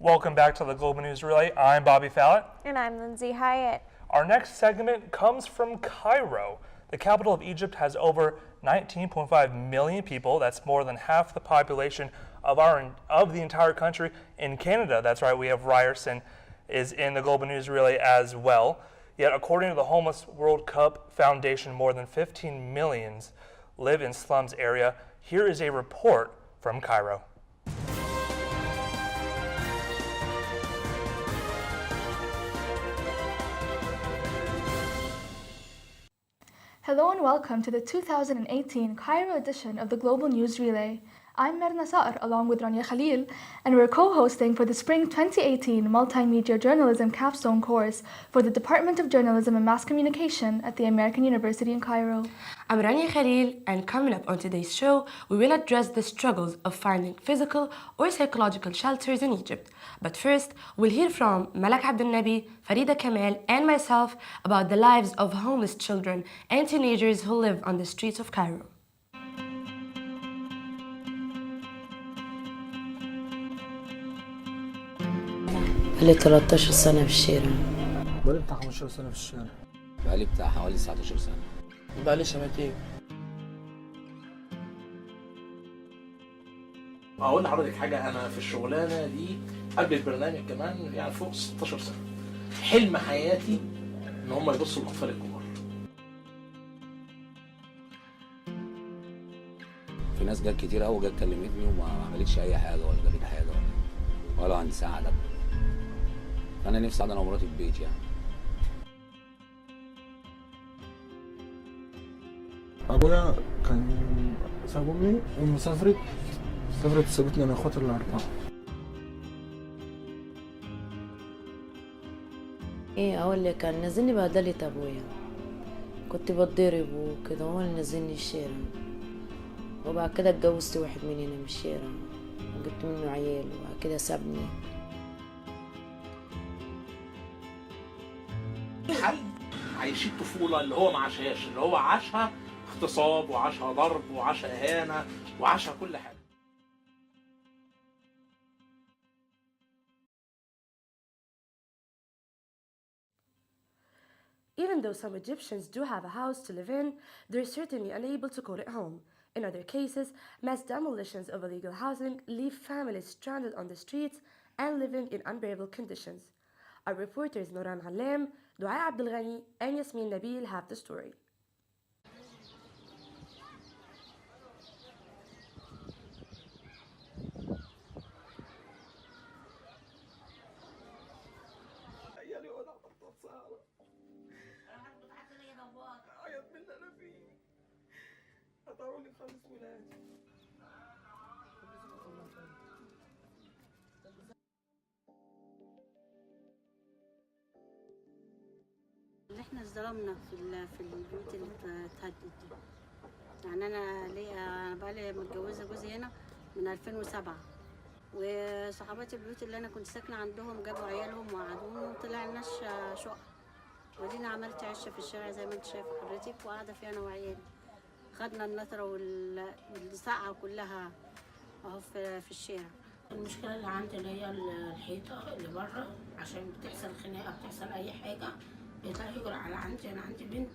Welcome back to the Global News Relay. I'm Bobby Fallett. And I'm Lindsay Hyatt. Our next segment comes from Cairo. The capital of Egypt has over 19.5 million people. That's more than half the population of the entire country. In Canada, that's right, we have Ryerson is in the Global News Relay as well. Yet, according to the Homeless World Cup Foundation, more than 15 millions live in slums area. Here is a report from Cairo. Hello and welcome to the 2018 Cairo edition of the Global News Relay. I'm Merna Saar along with Rania Khalil, and we're co-hosting for the Spring 2018 Multimedia Journalism Capstone course for the Department of Journalism and Mass Communication at the American University in Cairo. I'm Rania Khalil, and coming up on today's show, we will address the struggles of finding physical or psychological shelters in Egypt. But first, we'll hear from Malak Abdelnabi, Farida Kamal, and myself about the lives of homeless children and teenagers who live on the streets of Cairo. بقالي 13 سنة في الشارع. بقالي بتاع 15 سنة في الشارع. بقالي بتاع حوالي 19 سنة. بقالي سنتين. أقول لحضرتك حاجة، أنا في الشغلانة دي قبل البرنامج كمان يعني فوق 16 سنة. حلم حياتي إن هم يبصوا للأطفال الكبار. في ناس جت كتير قوي جت كلمتني وما عملتش أي حاجة ولا جابت حاجة ولا عندي ساعة. أنا نفسي أقعد أنا ومراتي في البيت يعني. أبويا كان ساب أمي وسافرت سابتني أنا وأخواتي الأربعة. إيه أقول لك، كان نزلني بهدلة أبويا، كنت بتضرب وكده، هو اللي نزلني الشارع، وبعد كده اتجوزت واحد من هنا من الشارع وجبت منه عيال وبعد كده سابني. حد عايشين الطفولة اللي هو ما عاشهاش، اللي هو عاشها اغتصاب وعاشها ضرب وعاشها إهانة وعاشها كل حاجة. Even though some Egyptians do have a house to live in, they're certainly unable to call it home. In other cases, mass demolitions of illegal housing leave families stranded on the streets and living in unbearable conditions. Our reporters Noran Halem, Dua Abdelghani, and Yasmin Nabil have the story. احنا اتظلمنا في البيوت اللي اتهدت دي. يعني انا بقالي متجوزه جوزي هنا من 2007، وصحاباتي البيوت اللي انا كنت ساكنه عندهم جابوا عيالهم وقعدوهم وطلع لناش شقق، ودينا عملت عشه في الشارع زي ما انت شايفه حضرتك، وقاعده فيها انا وعيالي. خدنا النطره والسقعه كلها اهو في الشارع. المشكله اللي عندي اللي هي الحيطه اللي بره، عشان بتحصل خناقه بتحصل اي حاجه بيطلع يجري على عندي. انا عندي بنت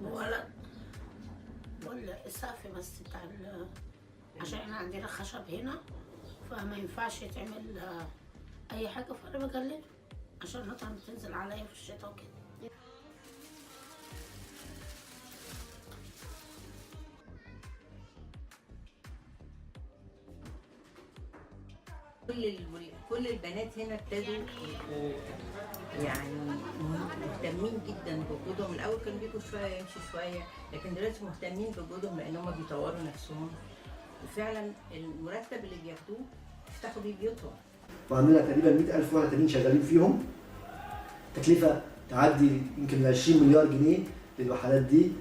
وولد، والسقف بس بتاع عشان احنا عندنا خشب هنا، فما ينفعش يتعمل اي حاجه، فانا بجلده عشان المطر بتنزل عليا في الشتاء وكده. كل البنات هنا ابتدوا يبقوا يعني مهتمين جدا بوجودهم. الاول كانوا بيجوا شويه يمشوا شويه، لكن دلوقتي مهتمين بوجودهم لان هم بيطوروا نفسهم، وفعلا المرتب اللي بياخدوه يفتحوا بيه بيوتهم. وعندنا تقريبا 100,000 واحد تانيين شغالين فيهم، تكلفه تعدي يمكن 20 مليار جنيه للوحدات دي.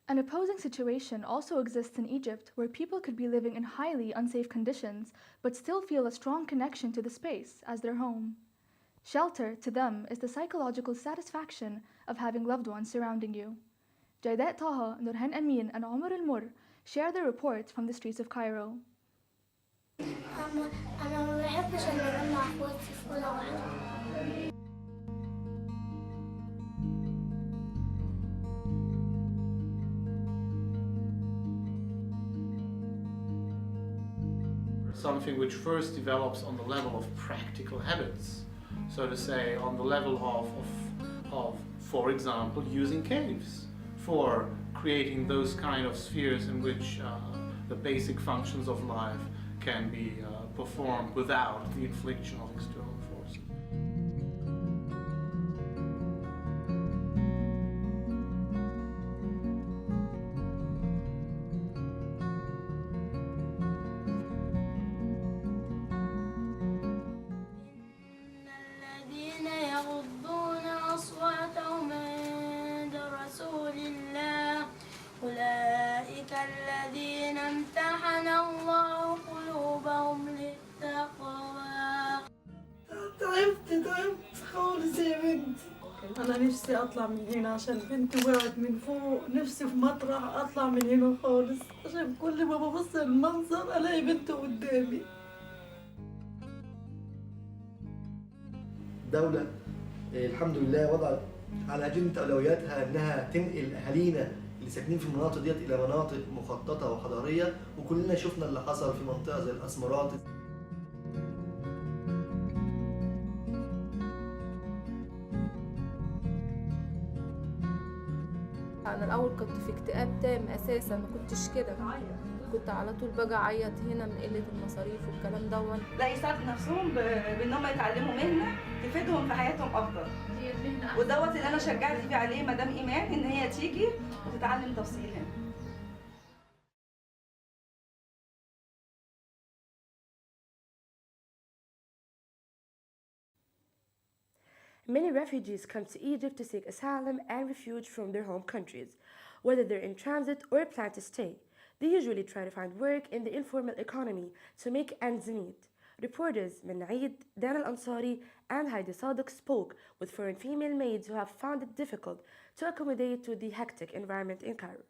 An opposing situation also exists in Egypt where people could be living in highly unsafe conditions but still feel a strong connection to the space as their home. Shelter, to them, is the psychological satisfaction of having loved ones surrounding you. Jaidat Taha, Nurhan Amin, and Omar Al-Mur share their reports from the streets of Cairo. أنا ما بحبش إن أنا مع إخواتي في أولى واحدة. Something which first develops on the level of practical habits, so to say, on the level of for example, using caves for creating those kind of spheres in which the basic functions of life can be performed without the infliction of external forces. الذين يغضون أصواتهم عند رسول الله أولئك الذين امتحن الله قلوبهم للتقوى. تعبت خالص يا بنتي. أنا نفسي أطلع من هنا عشان بنتي وقعت من فوق، نفسي في مطرح أطلع من هنا خالص عشان كل ما ببص المنظر ألاقي بنتي قدامي. دولة الحمد لله وضعت على أجندة أولوياتها إنها تنقل أهالينا اللي ساكنين في المناطق ديت إلى مناطق مخططة وحضارية، وكلنا شفنا اللي حصل في منطقة زي الأسمرات. أنا الأول كنت في اكتئاب تام أساسا، ما كنتش كده، كنت على طول باجي أعيط هنا من قلة المصاريف والكلام دون. لا يساعدوا نفسهم بإن هم يتعلموا مهنة تفيدهم في حياتهم أفضل، ودوت اللي أنا شجعت فيه عليه مدام إيمان إن هي تيجي وتتعلم تفصيل هنا. Many refugees come to Egypt to seek asylum and refuge from their home countries, whether they're in transit or plan to stay. They usually try to find work in the informal economy to make ends meet. Reporters Min Eid, Dan Al-Ansari, and Heidi Sadek spoke with foreign female maids who have found it difficult to accommodate to the hectic environment in Cairo.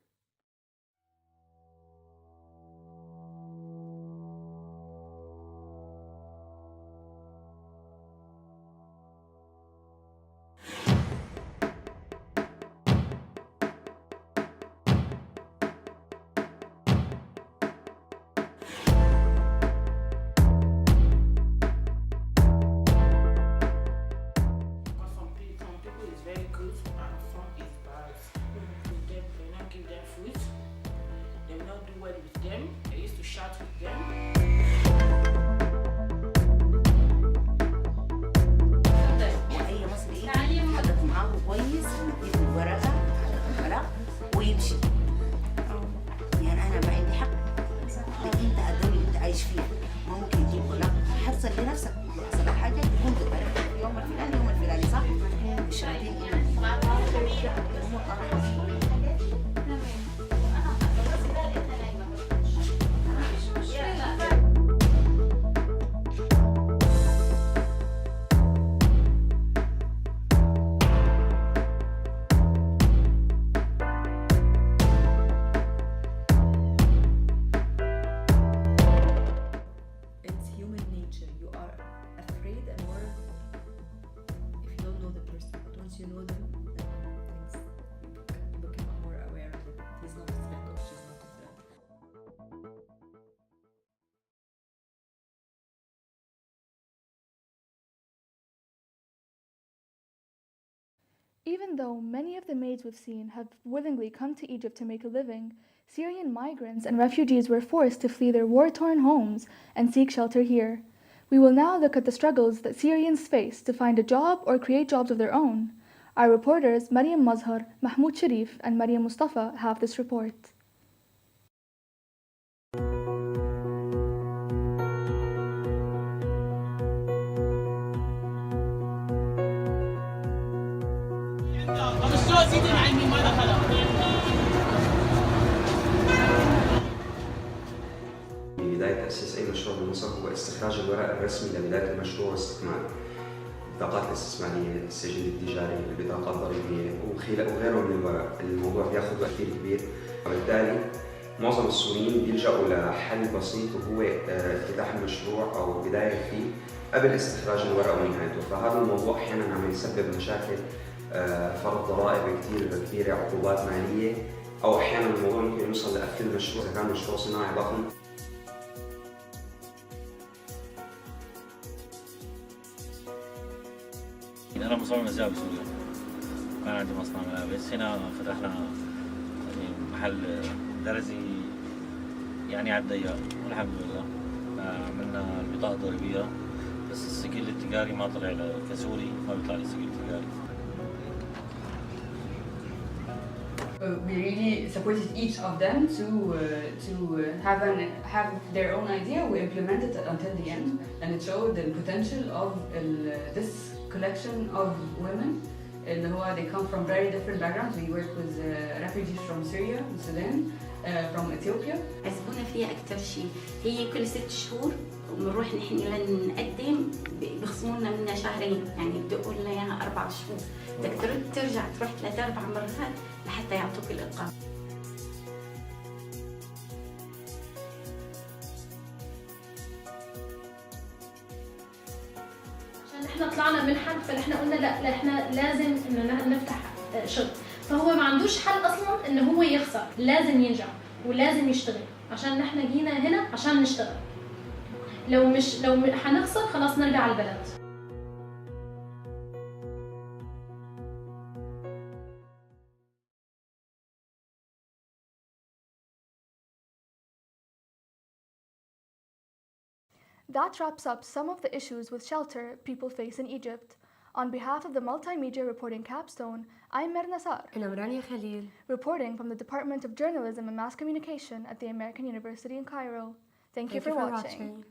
واي مصري حضرتك معاه كويس يكتب ورقه ورق ويمشي. يعني انا ما عندي حق انك انت الدوله اللي انت عايش فيها ممكن يجيب لك حفظا لنفسك، يحصل لك حاجه تكون تتعرف في يوم الفلاني يوم الفلاني، صح؟ مش راضيين It's human nature. You are afraid and worried if you don't know the person. But once you know them, then things you become more aware of it. He's not a threat or she's not a threat. Even though many of the maids we've seen have willingly come to Egypt to make a living, Syrian migrants and refugees were forced to flee their war-torn homes and seek shelter here. We will now look at the struggles that Syrians face to find a job or create jobs of their own. Our reporters Mariam Mazhar, Mahmoud Sharif, and Mariam Mustafa have this report. تأسيس أي مشروع بمصر هو استخراج الورق الرسمي لبداية المشروع واستكماله. البطاقات الاستثمارية، السجل التجاري، البطاقة الضريبية وغيره من الورق. الموضوع بياخذ وقت كبير، وبالتالي معظم السوريين بيلجأوا لحل بسيط وهو افتتاح المشروع أو بداية فيه قبل استخراج الورق ونهايته. فهذا الموضوع أحيانا عم يسبب مشاكل، فرض ضرائب كثير كبيرة، عقوبات مالية، أو أحيانا الموضوع ممكن يوصل لقفل المشروع إذا كان مشروع صناعي ضخم. أنا مصمم أزياء بسوريا، كان عندي مصنع ملابس. هنا فتحنا يعني محل درزي يعني على الضيق، والحمد لله عملنا البطاقة الضريبية، بس السجل التجاري ما طلع كسوري، ما بيطلع لي سجل تجاري. We really supported each of them to have their own idea. We implemented it until the end, and it showed the potential of this collection of women. اللي هو they come from very different backgrounds. We work with refugees from Syria, Sudan, from Ethiopia. عزبونا فيها أكتر شيء هي كل 6 شهور بنروح نحن لنقدم، بيخصموا لنا منها شهرين، يعني بدقوا لنا اياها 4 شهور. بدك ترجع تروح 3-4 مرات لحتى يعطوك الإقامة. عشان احنا طلعنا منحة، فاحنا قلنا لا احنا لازم انه نفتح شغل، فهو ما عندوش حل اصلا ان هو يخسر، لازم ينجح ولازم يشتغل، عشان نحن جينا هنا عشان نشتغل. لو حنخسر خلاص نرجع على البلد. That wraps up some of the issues with shelter people face in Egypt. On behalf of the Multimedia Reporting Capstone, I'm Mirna Sar. And I'm Rania Khalil. Reporting from the Department of Journalism and Mass Communication at the American University in Cairo. Thank you for watching.